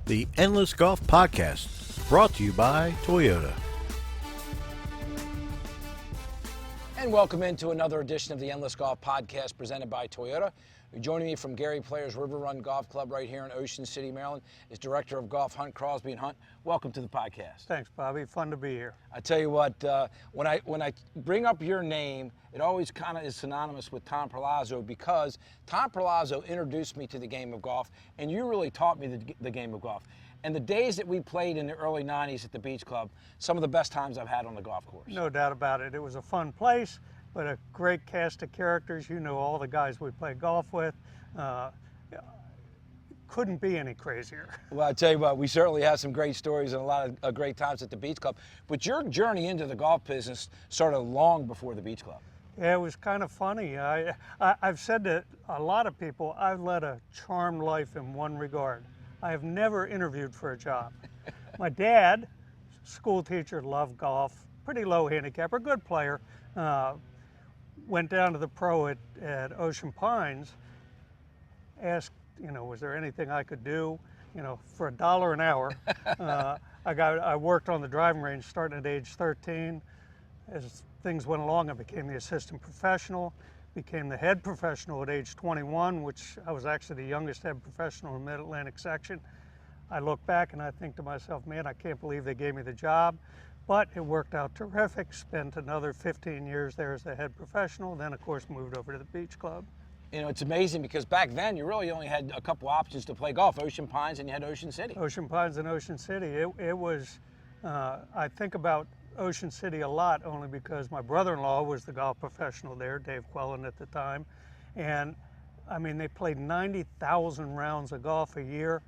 The Endless Golf Podcast, brought to you by Toyota. And welcome into another edition of the Endless Golf Podcast presented by Toyota. Joining me from Gary Players River Run Golf Club right here in Ocean City, Maryland, is Director of Golf Hunt Crosby. And Hunt, welcome to the podcast. Thanks, Bobby. Fun to be here. I tell you what, when I bring up your name, it always kind of is synonymous with Tom Perlazzo, because Tom Perlazzo introduced me to the game of golf, and you really taught me the game of golf. And the days that we played in the early 90s at the Beach Club, some of the best times I've had on the golf course. No doubt about it. It was a fun place, but a great cast of characters. You know all the guys we played golf with. Couldn't be any crazier. Well, I tell you what, we certainly have some great stories and a lot of great times at the Beach Club. But your journey into the golf business started long before the Beach Club. Yeah, it was kind of funny. I've said to a lot of people, I've led a charmed life in one regard. I have never interviewed for a job. My dad, school teacher, loved golf, pretty low handicapper, good player. Went down to the pro at Ocean Pines, asked, was there anything I could do, for $1 an hour. I worked on the driving range starting at age 13. As things went along, I became the assistant professional, became the head professional at age 21, which I was actually the youngest head professional in the Mid-Atlantic section. I look back and I think to myself, man, I can't believe they gave me the job. But it worked out terrific. Spent another 15 years there as the head professional. Then, of course, moved over to the Beach Club. It's amazing because back then you really only had a couple options to play golf, Ocean Pines and you had Ocean City. Ocean Pines and Ocean City. It was, I think about Ocean City a lot only because my brother-in-law was the golf professional there, Dave Quellen at the time. And, they played 90,000 rounds of golf a year.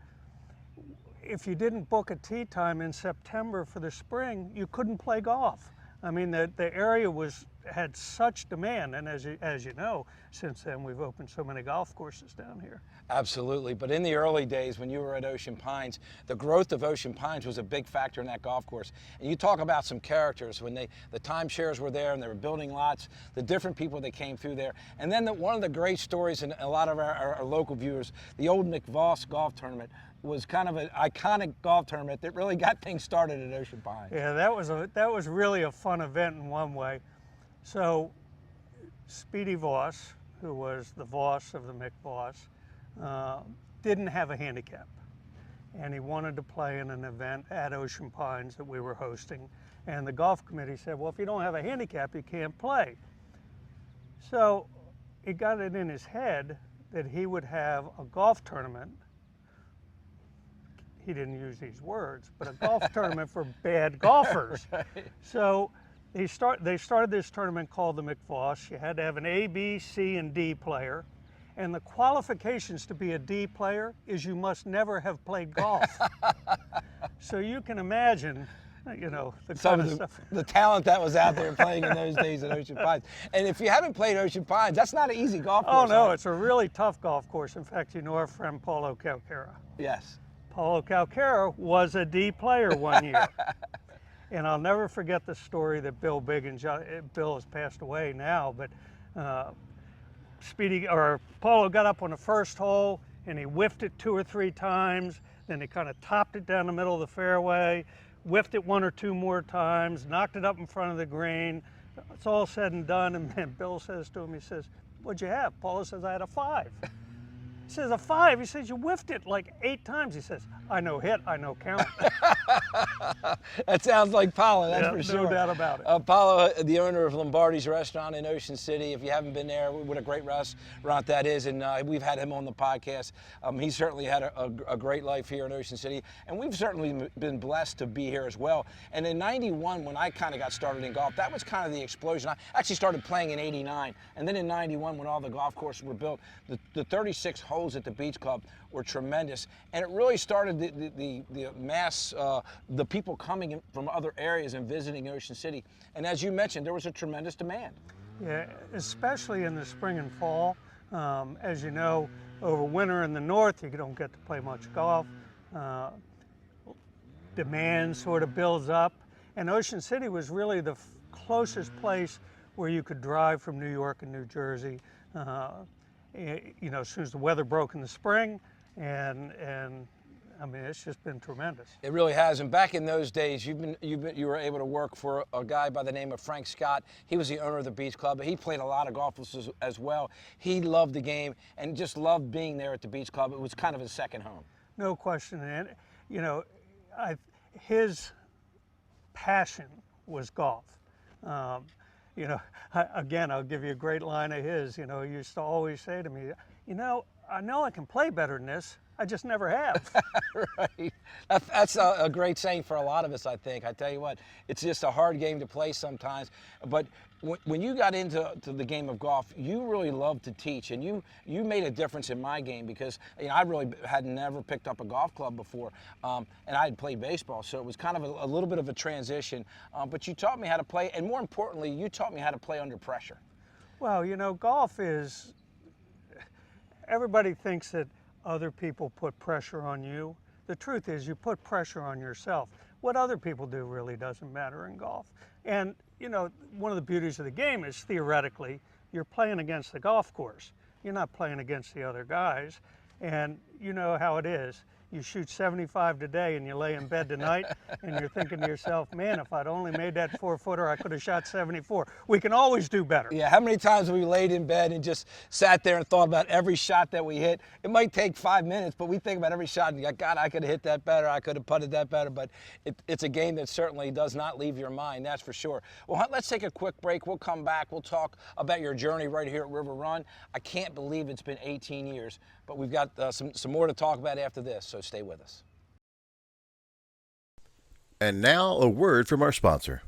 If you didn't book a tee time in September for the spring, you couldn't play golf. The area had such demand, and as you know, since then we've opened so many golf courses down here. Absolutely, but in the early days when you were at Ocean Pines, the growth of Ocean Pines was a big factor in that golf course. And you talk about some characters when the timeshares were there and they were building lots, the different people that came through there. And then one of the great stories in a lot of our local viewers, the old McVoss golf tournament, was kind of an iconic golf tournament that really got things started at Ocean Pines. Yeah, that was really a fun event in one way. So, Speedy Voss, who was the Voss of the McVoss, didn't have a handicap, and he wanted to play in an event at Ocean Pines that we were hosting. And the golf committee said, well, if you don't have a handicap, you can't play. So, he got it in his head that he would have a golf tournament. He didn't use these words, but a golf tournament for bad golfers. Right. So they started this tournament called the McVoss. You had to have an A, B, C, and D player. And the qualifications to be a D player is you must never have played golf. So you can imagine, the talent that was out there playing in those days at Ocean Pines. And if you haven't played Ocean Pines, that's not an easy golf course. Oh, no, it's a really tough golf course. In fact, our friend Paulo Calcara. Yes. Paulo Calcara was a D player one year. And I'll never forget the story that Bill has passed away now, but Paulo got up on the first hole and he whiffed it 2 or 3 times, then he kind of topped it down the middle of the fairway, whiffed it 1 or 2 more times, knocked it up in front of the green. It's all said and done, and then Bill says to him, he says, what'd you have? Paulo says, I had a 5. He says, a 5? He says, you whiffed it like 8 times. He says, I know hit, I know count. That sounds like Paulo, that's for sure. No doubt about it. Paulo, the owner of Lombardi's Restaurant in Ocean City. If you haven't been there, what a great restaurant that is. And we've had him on the podcast. He certainly had a great life here in Ocean City. And we've certainly been blessed to be here as well. And in 91, when I kind of got started in golf, that was kind of the explosion. I actually started playing in 89. And then in 91, when all the golf courses were built, the 36 holes at the Beach Club were tremendous. And it really started the mass, the people coming in from other areas and visiting Ocean City. And as you mentioned, there was a tremendous demand. Yeah, especially in the spring and fall. As you know, over winter in the north, you don't get to play much golf. Demand sort of builds up. And Ocean City was really the closest place where you could drive from New York and New Jersey. As soon as the weather broke in the spring, and I mean, it's just been tremendous. It really has. And back in those days, you were able to work for a guy by the name of Frank Scott. He was the owner of the Beach Club. He played a lot of golf as well. He loved the game and just loved being there at the Beach Club. It was kind of his second home. No question. And, you know, his passion was golf. You know, again, I'll give you a great line of his. You know, he used to always say to me, you know I can play better than this. I just never have. Right. That's a great saying for a lot of us, I think. I tell you what, it's just a hard game to play sometimes. But when you got into the game of golf, you really loved to teach, and you made a difference in my game because I really had never picked up a golf club before, and I had played baseball, so it was kind of a little bit of a transition. But you taught me how to play, and more importantly, you taught me how to play under pressure. Well, you know, golf is, everybody thinks that other people put pressure on you. The truth is you put pressure on yourself. What other people do really doesn't matter in golf. And, you know, one of the beauties of the game is theoretically you're playing against the golf course. You're not playing against the other guys. And you know how it is. You shoot 75 today and you lay in bed tonight and you're thinking to yourself, man, if I'd only made that 4-footer, I could have shot 74. We can always do better. Yeah, how many times have we laid in bed and just sat there and thought about every shot that we hit? It might take 5 minutes, but we think about every shot and you go, God, I could have hit that better, I could have putted that better, but it's a game that certainly does not leave your mind, that's for sure. Well, let's take a quick break. We'll come back. We'll talk about your journey right here at River Run. I can't believe it's been 18 years, but we've got some more to talk about after this, so stay with us. And now a word from our sponsor.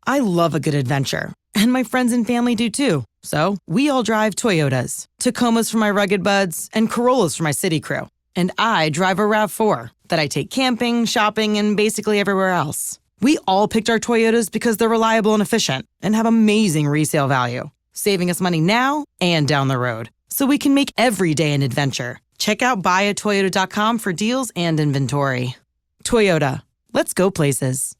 I love a good adventure, and my friends and family do too. So we all drive Toyotas. Tacomas for my rugged buds, and Corollas for my city crew. And I drive a RAV4 that I take camping, shopping, and basically everywhere else. We all picked our Toyotas because they're reliable and efficient and have amazing resale value, saving us money now and down the road, so we can make every day an adventure. Check out buyatoyota.com for deals and inventory. Toyota, let's go places.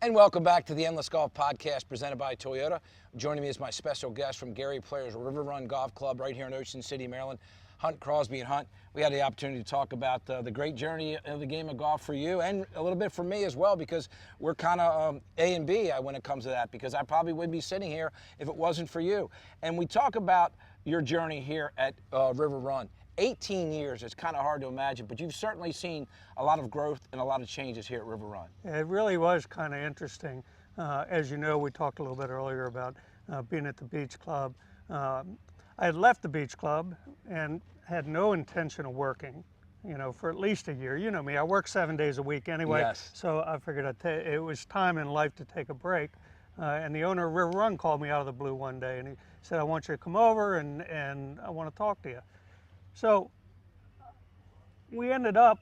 And welcome back to the Endless Golf Podcast presented by Toyota. Joining me is my special guest from Gary Player's River Run Golf Club right here in Ocean City, Maryland, Hunt Crosby. And Hunt, we had the opportunity to talk about the great journey of the game of golf for you and a little bit for me as well, because we're kind of A and B when it comes to that, because I probably wouldn't be sitting here if it wasn't for you. And we talk about your journey here at River Run. 18 years, it's kind of hard to imagine, but you've certainly seen a lot of growth and a lot of changes here at River Run. It really was kind of interesting. As you know, we talked a little bit earlier about being at the Beach Club. I had left the Beach Club and had no intention of working, you know, for at least a year. You know me, I work 7 days a week anyway, Yes. So I figured it was time in life to take a break. And the owner of River Run called me out of the blue one day and he said, I want you to come over and I want to talk to you. So we ended up,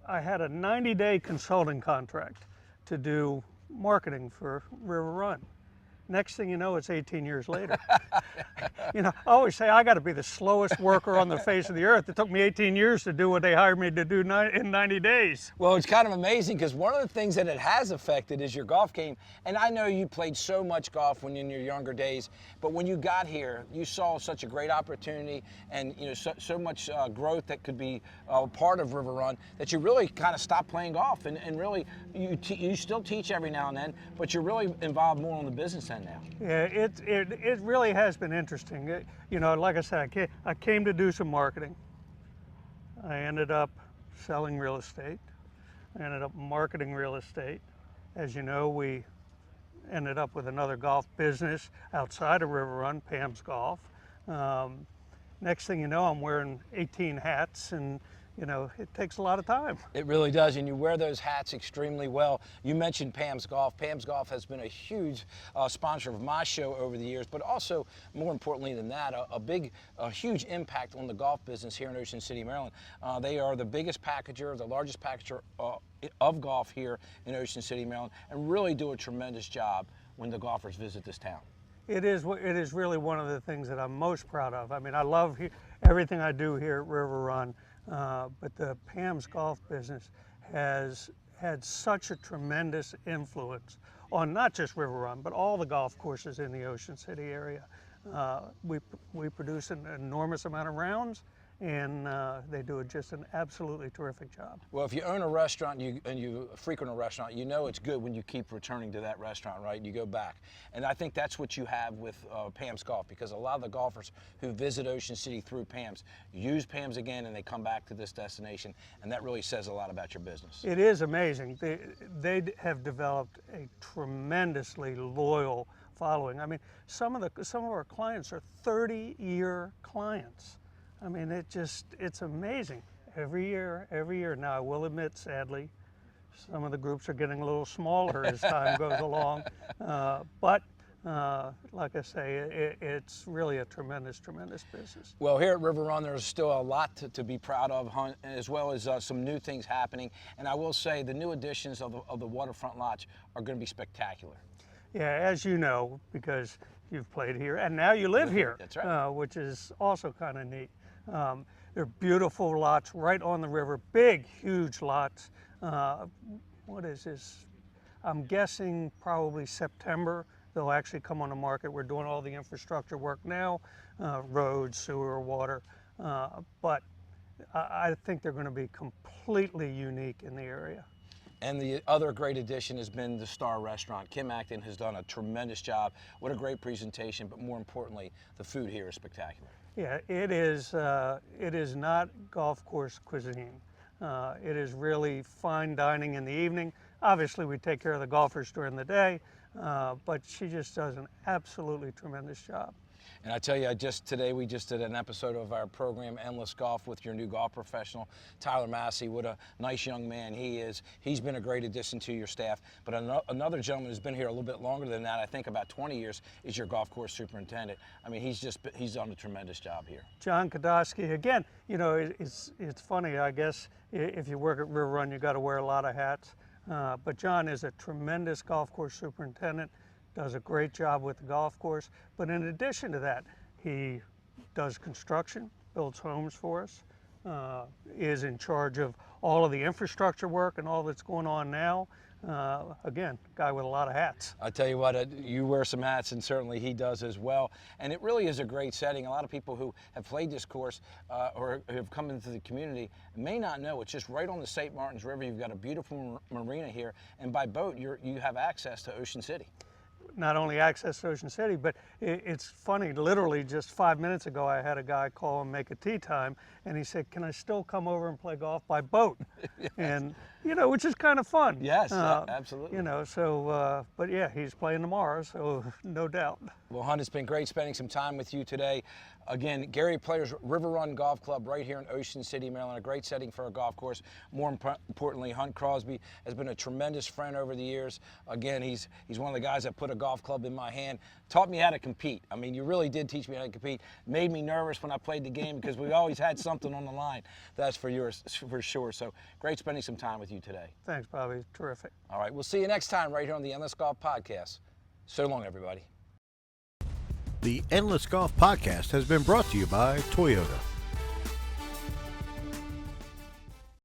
I had a 90-day consulting contract to do marketing for River Run. Next thing you know, it's 18 years later. You know, I always say I got to be the slowest worker on the face of the earth. It took me 18 years to do what they hired me to do in 90 days. Well, it's kind of amazing because one of the things that it has affected is your golf game. And I know you played so much golf when in your younger days, but when you got here, you saw such a great opportunity and so much growth that could be part of River Run that you really kind of stopped playing golf. And really, you still teach every now and then, but you're really involved more on the business end now. Yeah, it really has been interesting. You know, like I said, I came to do some marketing. I ended up selling real estate. I ended up marketing real estate. As you know, we ended up with another golf business outside of River Run, Pam's Golf. Next thing you know, I'm wearing 18 hats and you know, it takes a lot of time. It really does, and you wear those hats extremely well. You mentioned Pam's Golf. Pam's Golf has been a huge sponsor of my show over the years, but also, more importantly than that, a huge impact on the golf business here in Ocean City, Maryland. They are the biggest packager, the largest packager of golf here in Ocean City, Maryland, and really do a tremendous job when the golfers visit this town. It is really one of the things that I'm most proud of. I mean, I love everything I do here at River Run. But the Pam's Golf business has had such a tremendous influence on not just River Run, but all the golf courses in the Ocean City area. We produce an enormous amount of rounds, and they do just an absolutely terrific job. Well, if you own a restaurant and you frequent a restaurant, you know it's good when you keep returning to that restaurant, right? You go back. And I think that's what you have with Pam's Golf, because a lot of the golfers who visit Ocean City through Pam's use Pam's again, and they come back to this destination, and that really says a lot about your business. It is amazing. They have developed a tremendously loyal following. I mean, some of our clients are 30-year clients. I mean, it's amazing. Every year. Now, I will admit, sadly, some of the groups are getting a little smaller as time goes along. But like I say, it's really a tremendous business. Well, here at River Run, there's still a lot to be proud of, Hunt, as well as some new things happening. And I will say the new additions of the waterfront lodge are going to be spectacular. Yeah, as you know, because you've played here and now you live here. That's right. Which is also kind of neat. They're beautiful lots right on the river, big, huge lots. What is this? I'm guessing probably September they'll actually come on the market. We're doing all the infrastructure work now, roads, sewer, water, but I think they're going to be completely unique in the area. And the other great addition has been the Star Restaurant. Kim Acton has done a tremendous job. What a great presentation, but more importantly, the food here is spectacular. Yeah, it is not golf course cuisine. It is really fine dining in the evening. Obviously, we take care of the golfers during the day, but she just does an absolutely tremendous job. And I tell you, today we just did an episode of our program, Endless Golf, with your new golf professional, Tyler Massey. What a nice young man he is. He's been a great addition to your staff. But another gentleman who's been here a little bit longer than that, I think about 20 years, is your golf course superintendent. I mean, he's done a tremendous job here. John Kodosky, again, you know, it's funny, I guess, if you work at River Run, you got to wear a lot of hats. But John is a tremendous golf course superintendent. Does a great job with the golf course, but in addition to that, he does construction, builds homes for us, is in charge of all of the infrastructure work and all that's going on now. Again, guy with a lot of hats. I tell you what, you wear some hats, and certainly he does as well. And it really is a great setting. A lot of people who have played this course or have come into the community may not know it's just right on the St. Martin's River. You've got a beautiful marina here, and by boat you have access to Ocean City. Not only access to Ocean City, but it's funny, literally just 5 minutes ago I had a guy call and make a tee time, and he said, can I still come over and play golf by boat? Yes. And, you know, which is kind of fun. Yes, absolutely. You know, so, but yeah, he's playing tomorrow, so no doubt. Well, Hunt, it's been great spending some time with you today. Again, Gary Player's River Run Golf Club right here in Ocean City, Maryland, a great setting for a golf course. More importantly, Hunt Crosby has been a tremendous friend over the years. Again, he's one of the guys that put a golf club in my hand, taught me how to compete. I mean, you really did teach me how to compete. Made me nervous when I played the game because we always had something on the line. That's for sure. So great spending some time with you today. Thanks, Bobby. Terrific. All right, we'll see you next time right here on the Endless Golf Podcast. So long, everybody. The Endless Golf Podcast has been brought to you by Toyota.